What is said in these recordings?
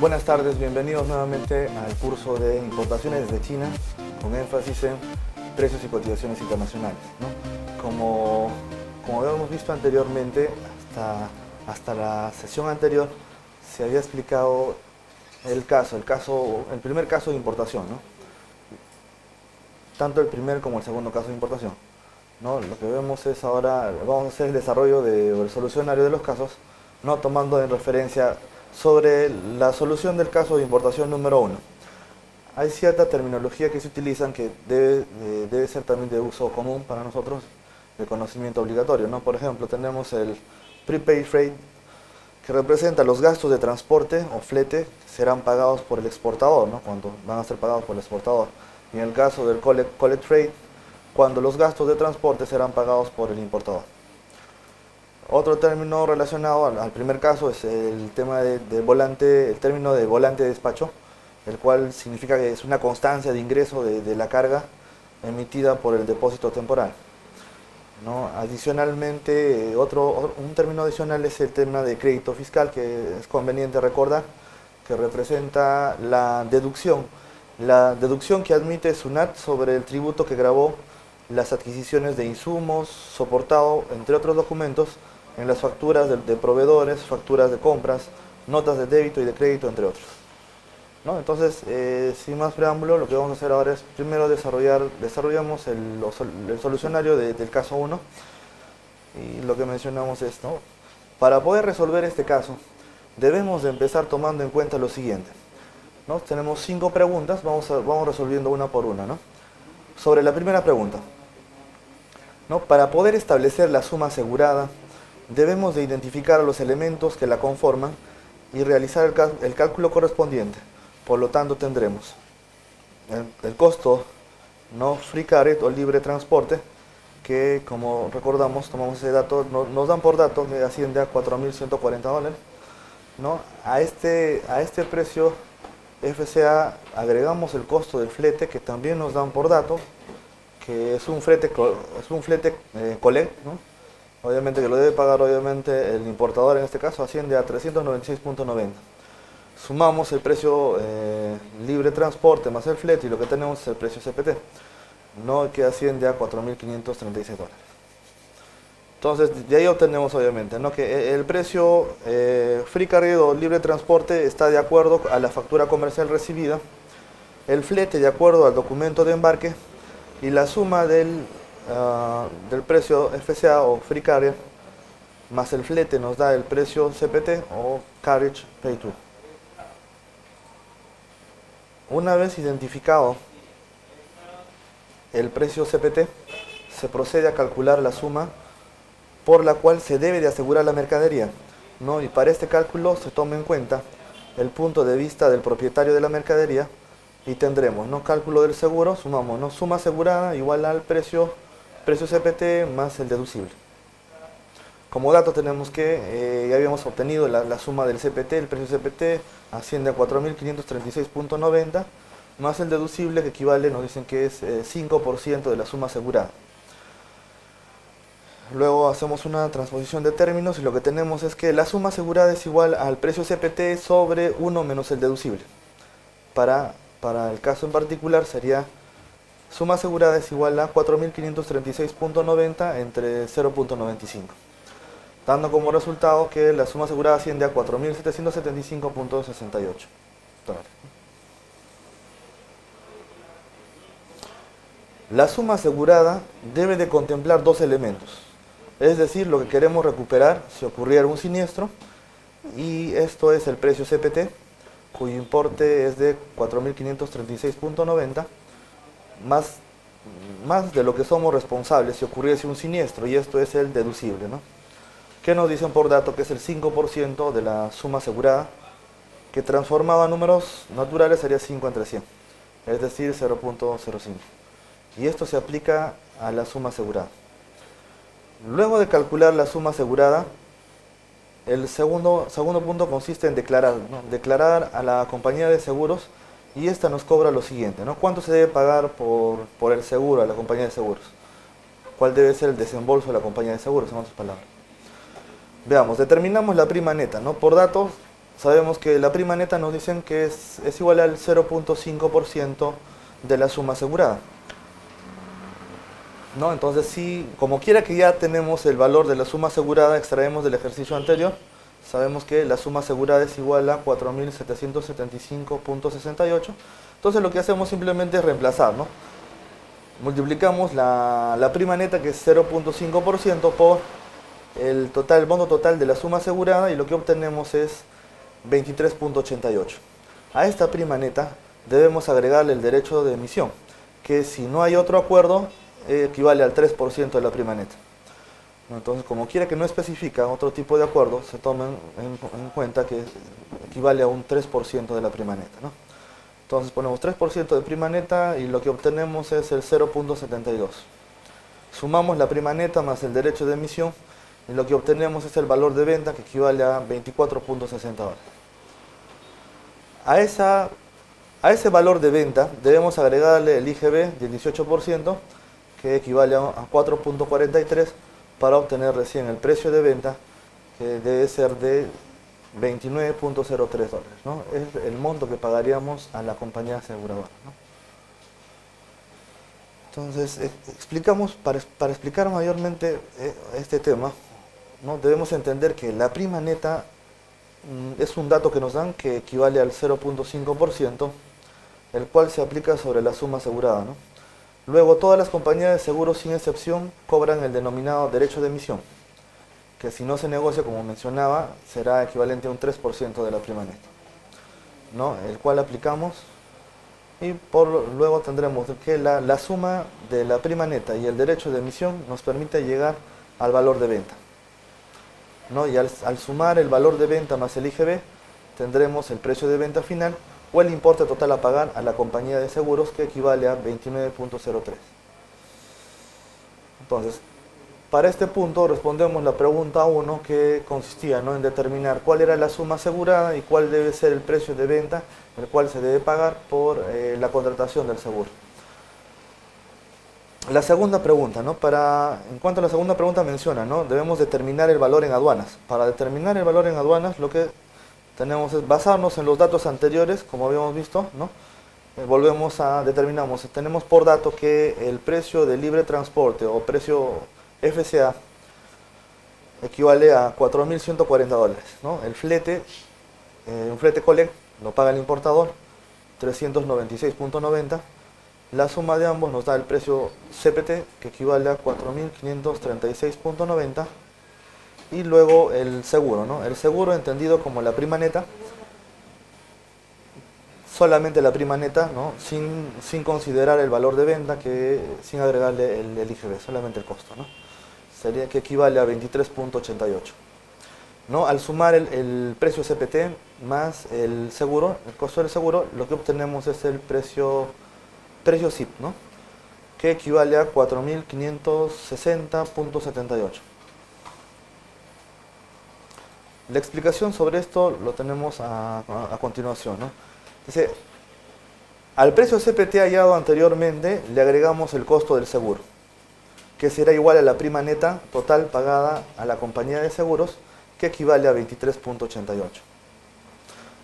Buenas tardes, bienvenidos nuevamente al curso de importaciones desde China con énfasis en precios y cotizaciones internacionales, ¿no? Como habíamos visto anteriormente, hasta la sesión anterior se había explicado el primer caso de importación, ¿no? Tanto el primer como el segundo caso de importación, ¿no? Lo que vemos es ahora, vamos a hacer el desarrollo del solucionario de los casos, ¿no? Tomando en referencia sobre la solución del caso de importación número 1. Hay cierta terminología que se utiliza que debe ser también de uso común para nosotros, de conocimiento obligatorio, ¿no? Por ejemplo, tenemos el prepaid freight, que representa los gastos de transporte o flete que serán pagados por el exportador, ¿no? Cuando van a ser pagados por el exportador. Y en el caso del collect freight, cuando los gastos de transporte serán pagados por el importador. Otro término relacionado al primer caso es el tema el término de volante de despacho, el cual significa que es una constancia de ingreso de la carga emitida por el depósito temporal, ¿no? Adicionalmente, un término adicional es el tema de crédito fiscal, que es conveniente recordar, que representa la deducción que admite SUNAT sobre el tributo que gravó las adquisiciones de insumos, soportado, entre otros documentos, en las facturas de proveedores, facturas de compras, notas de débito y de crédito, entre otros, ¿no? Entonces, sin más preámbulo, lo que vamos a hacer ahora es primero desarrollamos el solucionario del caso 1, y lo que mencionamos es, ¿no? Para poder resolver este caso, debemos de empezar tomando en cuenta lo siguiente, ¿no? Tenemos 5 preguntas, vamos resolviendo una por una, ¿no? Sobre la primera pregunta, ¿no? Para poder establecer la suma asegurada, debemos de identificar los elementos que la conforman y realizar el cálculo correspondiente. Por lo tanto, tendremos el costo, ¿no? Free carried o libre transporte, que, como recordamos, tomamos ese dato, nos dan por dato que asciende a $4.140, ¿no? A este precio FCA agregamos el costo del flete, que también nos dan por dato, que es un flete collect, ¿no? Obviamente que lo debe pagar el importador, en este caso asciende a 396.90. Sumamos el precio libre transporte más el flete y lo que tenemos es el precio CPT, ¿no? Que asciende a $4.536. Entonces, de ahí obtenemos obviamente, ¿no? Que el precio free carried o libre transporte está de acuerdo a la factura comercial recibida, el flete de acuerdo al documento de embarque, y la suma del precio FCA o Free Carrier más el flete nos da el precio CPT o Carriage Paid To. Una vez identificado el precio CPT, se procede a calcular la suma por la cual se debe de asegurar la mercadería, ¿no? Y para este cálculo se toma en cuenta el punto de vista del propietario de la mercadería y tendremos, ¿no? Cálculo del seguro, sumamos, ¿no? Suma asegurada igual al precio CPT más el deducible. Como dato tenemos que ya habíamos obtenido la suma del CPT, el precio CPT asciende a 4.536.90 más el deducible, que equivale, nos dicen que es 5% de la suma asegurada. Luego hacemos una transposición de términos y lo que tenemos es que la suma asegurada es igual al precio CPT sobre 1 menos el deducible. Para el caso en particular sería suma asegurada es igual a 4.536.90 entre 0.95, dando como resultado que la suma asegurada asciende a 4.775.68. La suma asegurada debe de contemplar dos elementos, es decir, lo que queremos recuperar si ocurriera un siniestro, y esto es el precio CPT, cuyo importe es de 4.536.90, más de lo que somos responsables si ocurriese un siniestro, y esto es el deducible, ¿no? Que nos dicen por dato que es el 5% de la suma asegurada, que transformado a números naturales sería 5 entre 100, es decir, 0.05. Y esto se aplica a la suma asegurada. Luego de calcular la suma asegurada, el segundo punto consiste en declarar, ¿no? Declarar a la compañía de seguros, y esta nos cobra lo siguiente, ¿no? ¿Cuánto se debe pagar por el seguro a la compañía de seguros? ¿Cuál debe ser el desembolso de la compañía de seguros, en otras palabras? Veamos, determinamos la prima neta, ¿no? Por datos, sabemos que la prima neta nos dicen que es igual al 0.5% de la suma asegurada, ¿no? Entonces, si como quiera que ya tenemos el valor de la suma asegurada, extraemos del ejercicio anterior, sabemos que la suma asegurada es igual a 4.775.68. Entonces lo que hacemos simplemente es reemplazar, ¿no? Multiplicamos la prima neta, que es 0.5%, por el monto total de la suma asegurada, y lo que obtenemos es 23.88. A esta prima neta debemos agregarle el derecho de emisión, que si no hay otro acuerdo equivale al 3% de la prima neta. Entonces, como quiera que no especifica otro tipo de acuerdo, se tomen en cuenta que equivale a un 3% de la prima neta, ¿no? Entonces ponemos 3% de prima neta y lo que obtenemos es el 0.72. Sumamos la prima neta más el derecho de emisión y lo que obtenemos es el valor de venta, que equivale a 24.60 dólares. A ese valor de venta debemos agregarle el IGB del 18%, que equivale a 4.43, para obtener recién el precio de venta, que debe ser de 29.03 dólares, ¿no? Es el monto que pagaríamos a la compañía aseguradora, ¿no? Entonces, para explicar mayormente este tema, ¿no? Debemos entender que la prima neta es un dato que nos dan, que equivale al 0.5%, el cual se aplica sobre la suma asegurada, ¿no? Luego, todas las compañías de seguros, sin excepción, cobran el denominado derecho de emisión, que si no se negocia, como mencionaba, será equivalente a un 3% de la prima neta, ¿no? El cual aplicamos, y luego tendremos que la suma de la prima neta y el derecho de emisión nos permite llegar al valor de venta, ¿no? Y al sumar el valor de venta más el IGB, tendremos el precio de venta final, o el importe total a pagar a la compañía de seguros, que equivale a 29.03. Entonces, para este punto respondemos la pregunta 1, que consistía, ¿no?, en determinar cuál era la suma asegurada y cuál debe ser el precio de venta, el cual se debe pagar por la contratación del seguro. La segunda pregunta, ¿no? En cuanto a la segunda pregunta, menciona, ¿no?, debemos determinar el valor en aduanas. Para determinar el valor en aduanas, lo que tenemos es basarnos en los datos anteriores, como habíamos visto, ¿no? Determinamos, tenemos por dato que el precio de libre transporte o precio FCA equivale a 4.140 dólares, ¿no? El flete, un flete collect, lo paga el importador, 396.90. La suma de ambos nos da el precio CPT, que equivale a 4.536.90. Y luego el seguro, ¿no? El seguro, entendido como la prima neta, solamente la prima neta, ¿no?, sin considerar el valor de venta, sin agregarle el IGB, solamente el costo, ¿no? Sería, que equivale a 23.88, ¿no? Al sumar el precio CPT más el seguro, el costo del seguro, lo que obtenemos es el precio SIP, ¿no?, que equivale a 4.560.78. La explicación sobre esto lo tenemos a continuación, ¿no? Dice, al precio CPT hallado anteriormente le agregamos el costo del seguro, que será igual a la prima neta total pagada a la compañía de seguros, que equivale a 23.88.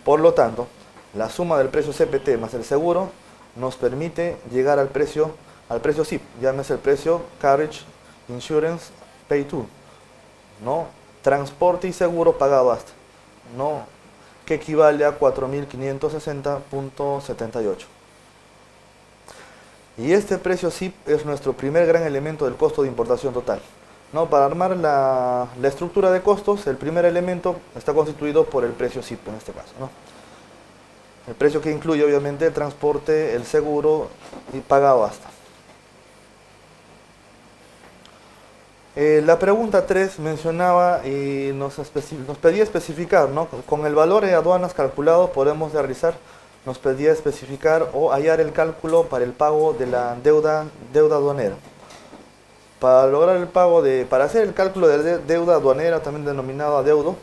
Por lo tanto, la suma del precio CPT más el seguro nos permite llegar al precio SIP, llámese el precio Carriage Insurance Pay To, ¿no?, transporte y seguro pagado hasta, ¿no?, que equivale a 4.560.78. Y este precio SIP es nuestro primer gran elemento del costo de importación total, ¿no? Para armar la estructura de costos, el primer elemento está constituido por el precio SIP, en este caso, ¿no? El precio que incluye obviamente el transporte, el seguro y pagado hasta. La pregunta 3 mencionaba y nos pedía especificar, ¿no?, con el valor de aduanas calculado podemos realizar, nos pedía especificar o hallar el cálculo para el pago de la deuda aduanera. Para hacer el cálculo de deuda aduanera, también denominado adeudo,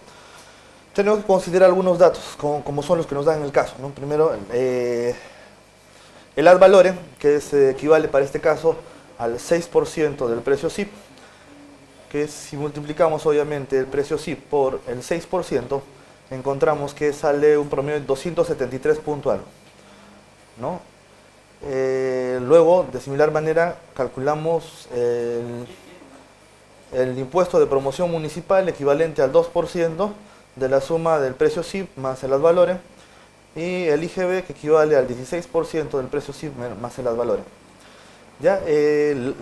tenemos que considerar algunos datos, como son los que nos dan en el caso, ¿no? Primero, el ad valorem, que equivale para este caso al 6% del precio SIP, que si multiplicamos obviamente el precio SIP por el 6%, encontramos que sale un promedio de 273 puntual, ¿no? Luego, de similar manera, calculamos el impuesto de promoción municipal equivalente al 2% de la suma del precio SIP más el ad valorem, y el IGB que equivale al 16% del precio SIP más el ad valorem. Ya,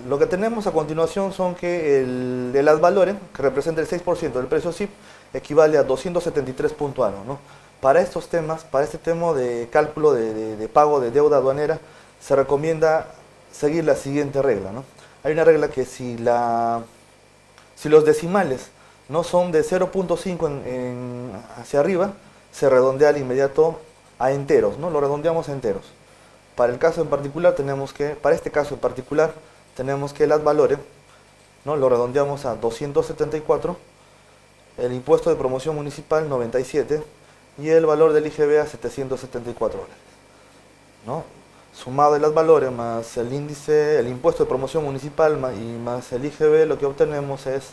lo que tenemos a continuación son que el ad valorem, que representa el 6% del precio SIP, equivale a 273 puntual, ¿no? Para estos temas, para este tema de cálculo de pago de deuda aduanera, se recomienda seguir la siguiente regla, ¿no? Hay una regla que si los decimales no son de 0.5 hacia arriba, se redondea al inmediato a enteros, ¿no? Lo redondeamos a enteros. Para el caso en particular para este caso en particular, tenemos que el ad valorem, ¿no? Lo redondeamos a 274, el impuesto de promoción municipal 97 y el valor del IGB a 774 dólares, ¿no? Sumado el ad valorem más el índice, el impuesto de promoción municipal y más el IGB, lo que obtenemos es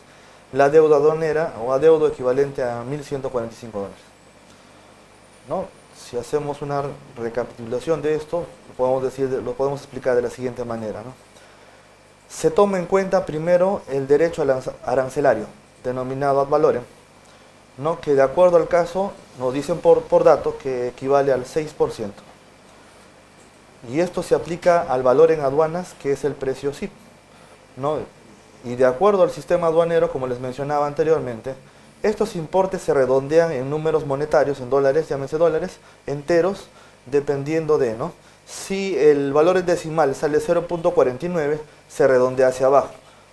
la deuda aduanera o adeudo equivalente a 1.145 dólares, ¿no? Si hacemos una recapitulación de esto, lo podemos explicar de la siguiente manera, ¿no? Se toma en cuenta primero el derecho arancelario, denominado ad valorem, ¿no? Que de acuerdo al caso nos dicen por dato que equivale al 6%. Y esto se aplica al valor en aduanas, que es el precio SIP, ¿no? Y de acuerdo al sistema aduanero, como les mencionaba anteriormente, estos importes se redondean en números monetarios, en dólares, llámense dólares, enteros, dependiendo de, ¿no? Si el valor decimal sale 0.49, se redondea hacia abajo.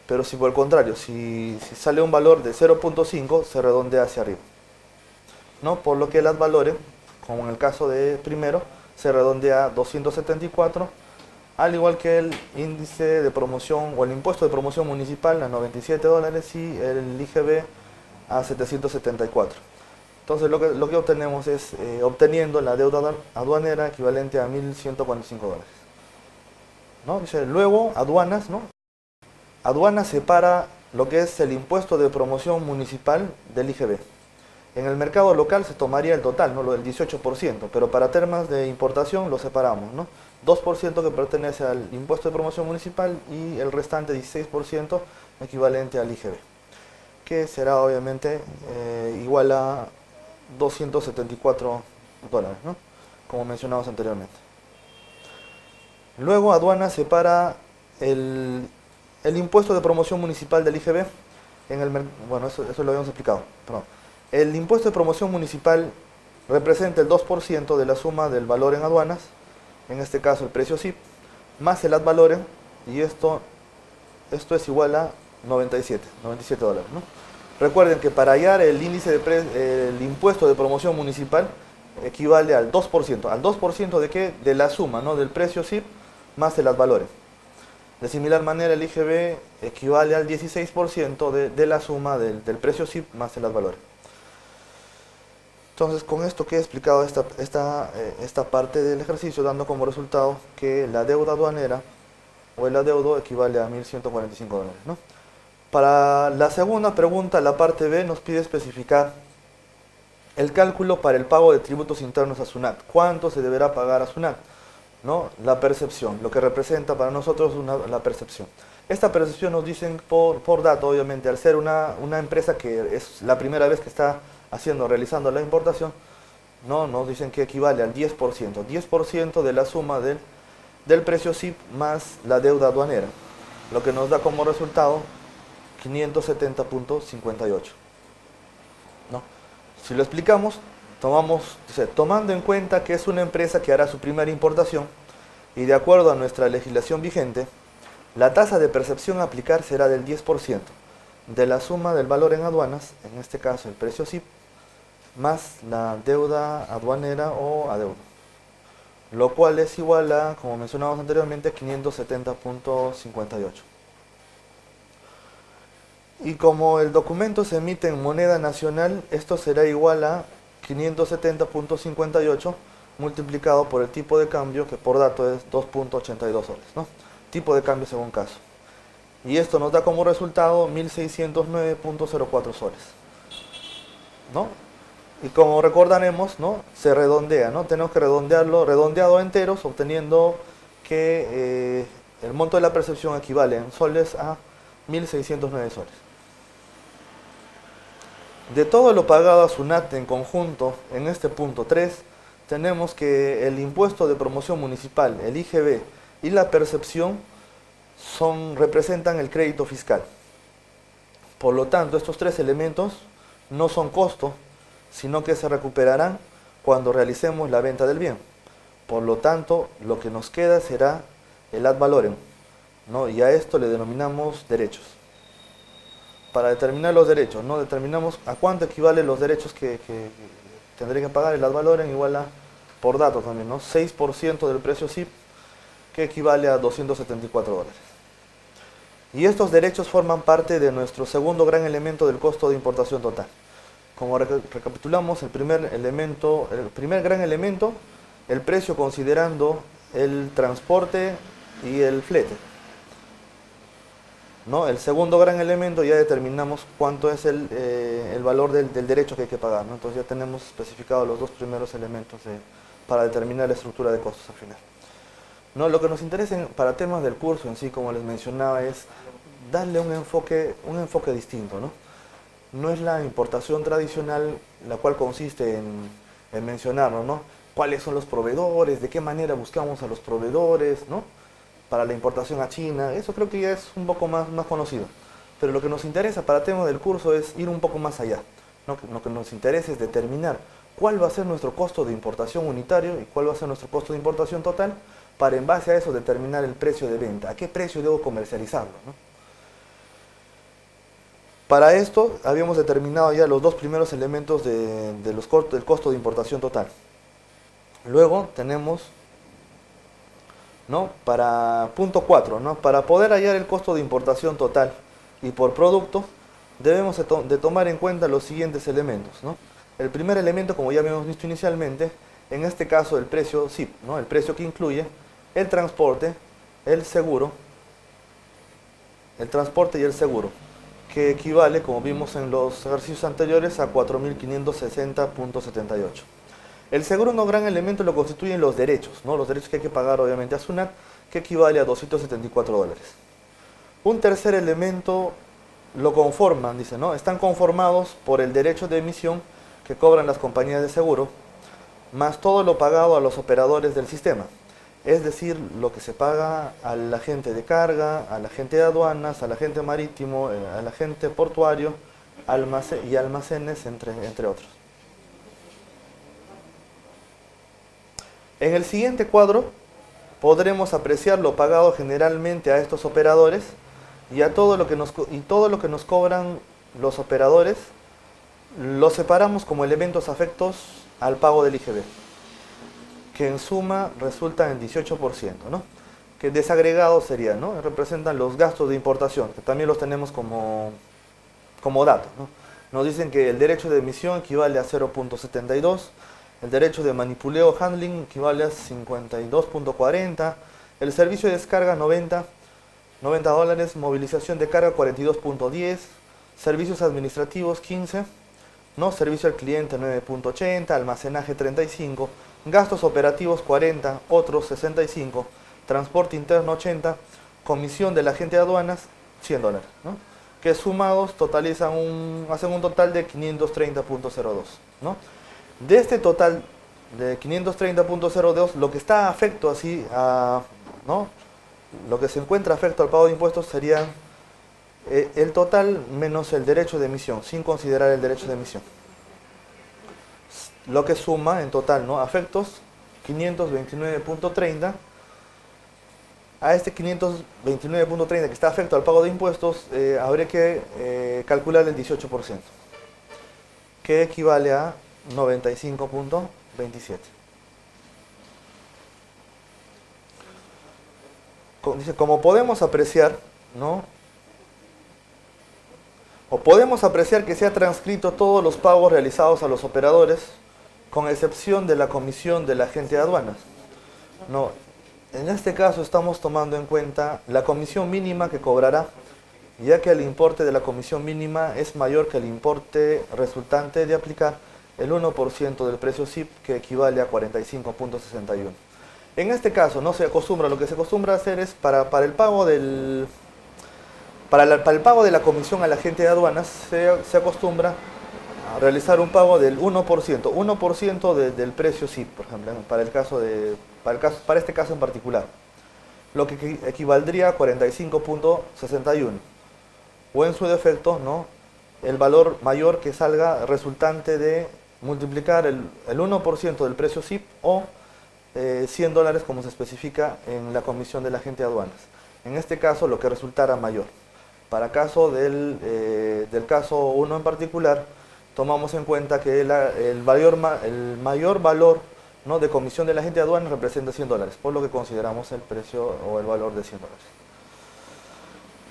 Pero si por el contrario, si sale un valor de 0.5, se redondea hacia arriba, ¿no? Por lo que el ad valorem, como en el caso de primero, se redondea a 274, al igual que el índice de promoción o el impuesto de promoción municipal a 97 dólares y el IGB a 774. Entonces lo que obtenemos es obteniendo la deuda aduanera equivalente a 1.145 dólares, ¿no? Dice, luego aduanas, ¿no? Aduanas separa lo que es el impuesto de promoción municipal del IGB. En el mercado local se tomaría el total, ¿no? Lo del 18%, pero para temas de importación lo separamos, ¿no? 2% que pertenece al impuesto de promoción municipal y el restante 16% equivalente al IGB, que será obviamente igual a 274 dólares, ¿no? Como mencionamos anteriormente. Luego aduana separa el impuesto de promoción municipal del IGB. Bueno, eso lo habíamos explicado, perdón. El impuesto de promoción municipal representa el 2% de la suma del valor en aduanas, en este caso el precio SIP, más el ad valorem, y esto es igual a 97 dólares, ¿no? Recuerden que para hallar el índice el impuesto de promoción municipal equivale al 2%. ¿Al 2% de qué? De la suma, ¿no? Del precio SIP más el ad valorem. De similar manera, el IGB equivale al 16% de la suma del precio SIP más el ad valorem. Entonces, con esto que he explicado esta parte del ejercicio, dando como resultado que la deuda aduanera o el adeudo equivale a 1.145 dólares, ¿no? Para la segunda pregunta, la parte B nos pide especificar el cálculo para el pago de tributos internos a SUNAT. ¿Cuánto se deberá pagar a SUNAT? ¿No? La percepción, lo que representa para nosotros la percepción. Esta percepción nos dicen por dato, obviamente, al ser una empresa que es la primera vez que está realizando la importación, ¿no? Nos dicen que equivale al 10%. 10% de la suma del precio SIP más la deuda aduanera, lo que nos da como resultado 570.58, ¿no? Si lo explicamos, tomando en cuenta que es una empresa que hará su primera importación y de acuerdo a nuestra legislación vigente, la tasa de percepción a aplicar será del 10% de la suma del valor en aduanas, en este caso el precio SIP, más la deuda aduanera o adeudo, lo cual es igual a, como mencionamos anteriormente, 570.58. Y como el documento se emite en moneda nacional, esto será igual a 570.58 multiplicado por el tipo de cambio, que por dato es 2.82 soles, ¿no? Tipo de cambio según caso. Y esto nos da como resultado 1.609.04 soles, ¿no? Y como recordaremos, ¿no? Se redondea, ¿no? Tenemos que redondearlo, redondeado a enteros, obteniendo que el monto de la percepción equivale en soles a 1.609 soles. De todo lo pagado a SUNAT en conjunto, en este punto 3, tenemos que el impuesto de promoción municipal, el IGB y la percepción representan el crédito fiscal. Por lo tanto, estos tres elementos no son costo, sino que se recuperarán cuando realicemos la venta del bien. Por lo tanto, lo que nos queda será el ad valorem, ¿no? Y a esto le denominamos derechos. Para determinar los derechos, ¿no? Determinamos a cuánto equivalen los derechos que tendré que pagar. El ad valorem igual a, por dato también, ¿no? 6% del precio SIP, que equivale a 274 dólares. Y estos derechos forman parte de nuestro segundo gran elemento del costo de importación total. Como recapitulamos, el primer gran elemento, el precio considerando el transporte y el flete, ¿no? El segundo gran elemento ya determinamos cuánto es el valor del derecho que hay que pagar, ¿no? Entonces ya tenemos especificados los dos primeros elementos para determinar la estructura de costos al final. ¿No? Lo que nos interesa para temas del curso en sí, como les mencionaba, es darle un enfoque distinto, ¿no? No es la importación tradicional, la cual consiste en mencionarnos, ¿no? Cuáles son los proveedores, de qué manera buscamos a los proveedores, ¿no? Para la importación a China. Eso creo que ya es un poco más conocido. Pero lo que nos interesa para temas del curso es ir un poco más allá, ¿no? Lo que nos interesa es determinar cuál va a ser nuestro costo de importación unitario y cuál va a ser nuestro costo de importación total, para en base a eso determinar el precio de venta. ¿A qué precio debo comercializarlo, ¿no? Para esto habíamos determinado ya los dos primeros elementos del costo de importación total. Luego tenemos, ¿no? Para punto 4, ¿no? Para poder hallar el costo de importación total y por producto, debemos de tomar en cuenta los siguientes elementos, ¿no? El primer elemento, como ya habíamos visto inicialmente, en este caso el precio SIP, ¿no? El precio que incluye el transporte, el seguro, que equivale, como vimos en los ejercicios anteriores, a 4.560.78. El segundo gran elemento lo constituyen los derechos, ¿no? Los derechos que hay que pagar obviamente a SUNAT, que equivale a 274 dólares. Un tercer elemento lo conforman, dice, ¿no? Están conformados por el derecho de emisión que cobran las compañías de seguro, más todo lo pagado a los operadores del sistema. Es decir, lo que se paga al agente de carga, al agente de aduanas, al agente marítimo, al agente portuario y almacenes, entre otros. En el siguiente cuadro podremos apreciar lo pagado generalmente a estos operadores y todo lo que nos cobran los operadores lo separamos como elementos afectos al pago del IGB, que en suma resultan en 18%, ¿no? Que desagregados serían, ¿no? Representan los gastos de importación, que también los tenemos como dato, ¿no? Nos dicen que el derecho de emisión equivale a 0.72, el derecho de manipuleo handling equivale a 52.40, el servicio de descarga 90 dólares, movilización de carga 42.10, servicios administrativos 15, ¿no? Servicio al cliente 9.80, almacenaje 35, gastos operativos 40, otros 65, transporte interno 80, comisión del agente de aduanas 100 dólares, ¿no? Que sumados hacen un total de 530.02, ¿no? De este total de 530.02, lo que está afecto así a, ¿no? Lo que se encuentra afecto al pago de impuestos sería el total menos el derecho de emisión, sin considerar el derecho de emisión. Lo que suma en total, ¿no? Afectos 529.30. A este 529.30 que está afecto al pago de impuestos, habría que calcular el 18%, que equivale a 95.27. Dice, como podemos apreciar, ¿no? O podemos apreciar que se ha transcrito todos los pagos realizados a los operadores, con excepción de la comisión del agente de aduanas, ¿no? En este caso estamos tomando en cuenta la comisión mínima que cobrará, ya que el importe de la comisión mínima es mayor que el importe resultante de aplicar el 1% del precio SIP, que equivale a 45.61. En este caso, no se acostumbra, lo que se acostumbra a hacer es para el pago para el pago de la comisión al agente de aduanas, se acostumbra a realizar un pago del 1% del precio SIP, por ejemplo, para este caso en particular, lo que equivaldría a 45.61, o en su defecto, ¿no?, el valor mayor que salga resultante de multiplicar el 1% del precio SIP o $100, como se especifica en la comisión del agente de aduanas. En este caso, lo que resultara mayor. Para caso del caso 1 en particular, tomamos en cuenta que el mayor valor, ¿no?, de comisión del agente de aduanas representa $100, por lo que consideramos el precio o el valor de $100.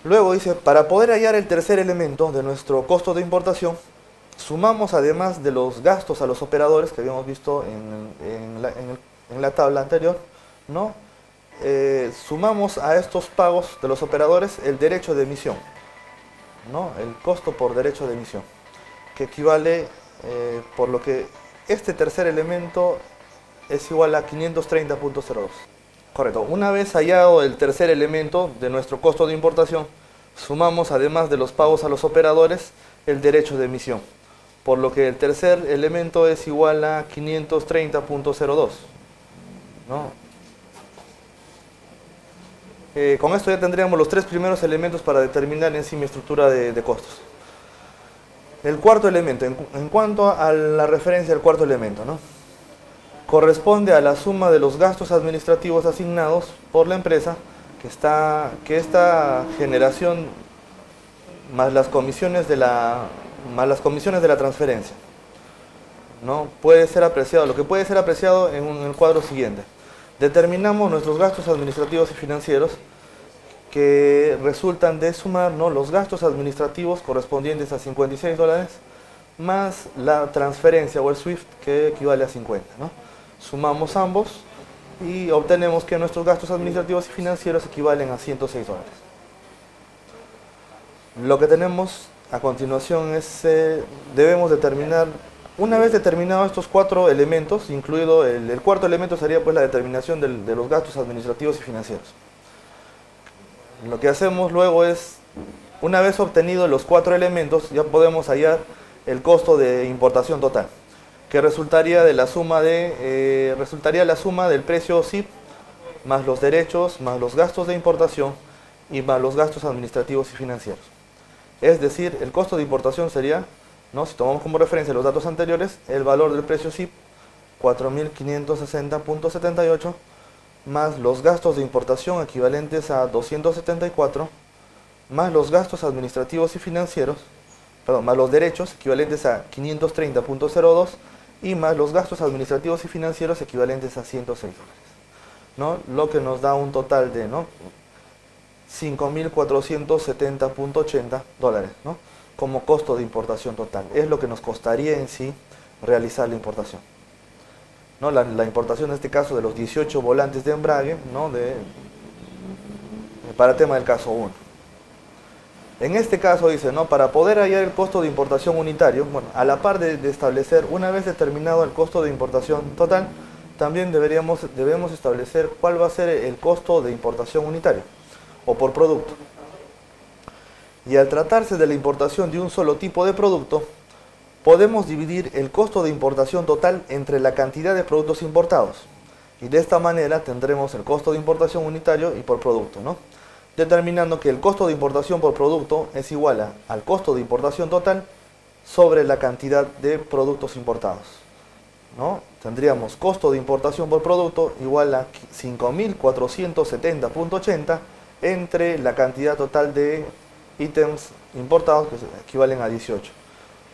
Luego dice, para poder hallar el tercer elemento de nuestro costo de importación, sumamos, además de los gastos a los operadores que habíamos visto en la tabla anterior, ¿no?, sumamos a estos pagos de los operadores el derecho de emisión, ¿no?, el costo por derecho de emisión, que equivale, por lo que este tercer elemento es igual a 530.02. Correcto. Una vez hallado el tercer elemento de nuestro costo de importación, sumamos, además de los pagos a los operadores, el derecho de emisión, por lo que el tercer elemento es igual a 530.02, ¿no? Con esto ya tendríamos los tres primeros elementos para determinar en sí mi estructura de costos. El cuarto elemento, en cuanto a la referencia del cuarto elemento, ¿no?, corresponde a la suma de los gastos administrativos asignados por la empresa, que esta generación más las comisiones de la transferencia, ¿no?, puede ser apreciado, lo que puede ser apreciado en el cuadro siguiente. Determinamos nuestros gastos administrativos y financieros, que resultan de sumar, ¿no?, los gastos administrativos correspondientes a $56 más la transferencia o el SWIFT, que equivale a 50, ¿no? Sumamos ambos y obtenemos que nuestros gastos administrativos y financieros equivalen a $106. Lo que tenemos a continuación es, debemos determinar, una vez determinados estos cuatro elementos, incluido el cuarto elemento sería pues la determinación de los gastos administrativos y financieros. Lo que hacemos luego es, una vez obtenidos los cuatro elementos, ya podemos hallar el costo de importación total, que resultaría la suma del precio SIP más los derechos, más los gastos de importación y más los gastos administrativos y financieros. Es decir, el costo de importación sería, ¿no?, si tomamos como referencia los datos anteriores, el valor del precio SIP, 4.560.78, más los gastos de importación equivalentes a 274, más los gastos administrativos y financieros, más los derechos equivalentes a 530.02 y más los gastos administrativos y financieros equivalentes a $106, ¿no?, lo que nos da un total de, ¿no?, $5.470.80, ¿no?, como costo de importación total. Es lo que nos costaría en sí realizar la importación, ¿no? La importación en este caso de los 18 volantes de embrague, ¿no?, para el tema del caso 1. En este caso dice, ¿no?, para poder hallar el costo de importación unitario, bueno, a la par de establecer, una vez determinado el costo de importación total, también debemos establecer cuál va a ser el costo de importación unitario o por producto. Y al tratarse de la importación de un solo tipo de producto, podemos dividir el costo de importación total entre la cantidad de productos importados. Y de esta manera tendremos el costo de importación unitario y por producto, ¿no?, determinando que el costo de importación por producto es igual al costo de importación total sobre la cantidad de productos importados, ¿no? Tendríamos costo de importación por producto igual a 5.470.80 entre la cantidad total de ítems importados, que equivalen a 18,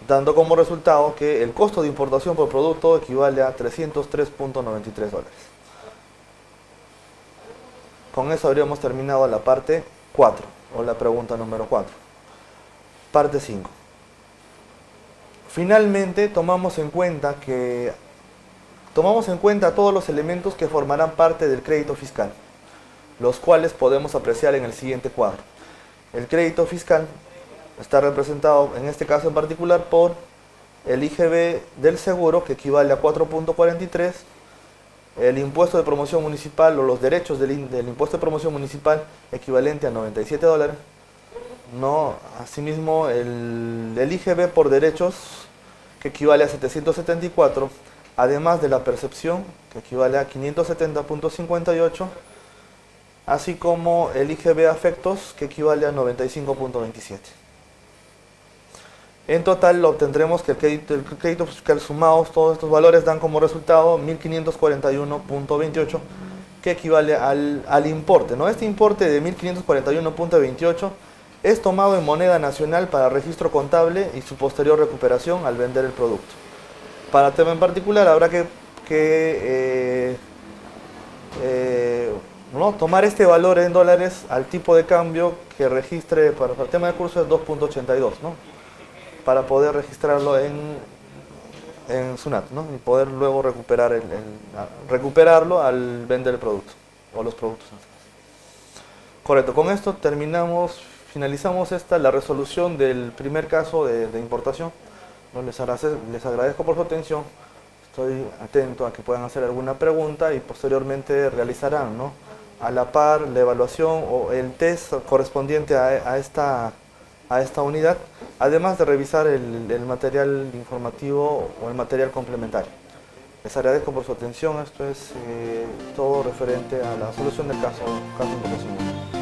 dando como resultado que el costo de importación por producto equivale a $303.93. Con eso habríamos terminado la parte 4, o la pregunta número 4. Parte 5. Finalmente tomamos en cuenta todos los elementos que formarán parte del crédito fiscal, los cuales podemos apreciar en el siguiente cuadro. El crédito fiscal está representado en este caso en particular por el IGB del seguro, que equivale a 4.43, el impuesto de promoción municipal o los derechos del impuesto de promoción municipal equivalente a $97, ¿no? Asimismo el IGB por derechos, que equivale a 774, además de la percepción, que equivale a 570.58, así como el IGB afectos, que equivale a 95.27. En total obtendremos que el crédito fiscal sumados todos estos valores dan como resultado 1.541.28, que equivale al importe, ¿no? Este importe de 1.541.28 es tomado en moneda nacional para registro contable y su posterior recuperación al vender el producto. Para el tema en particular habrá ¿no? tomar este valor en dólares al tipo de cambio que registre para el tema de curso es 2.82, ¿no? Para poder registrarlo en SUNAT, ¿no? Y poder luego recuperarlo al vender el producto o los productos. Correcto, con esto finalizamos la resolución del primer caso de importación. ¿No? Les agradezco por su atención, estoy atento a que puedan hacer alguna pregunta y posteriormente realizarán, ¿no? a la par la evaluación o el test correspondiente a esta unidad, además de revisar el material informativo o el material complementario. Les agradezco por su atención, esto es todo referente a la solución del caso de importación.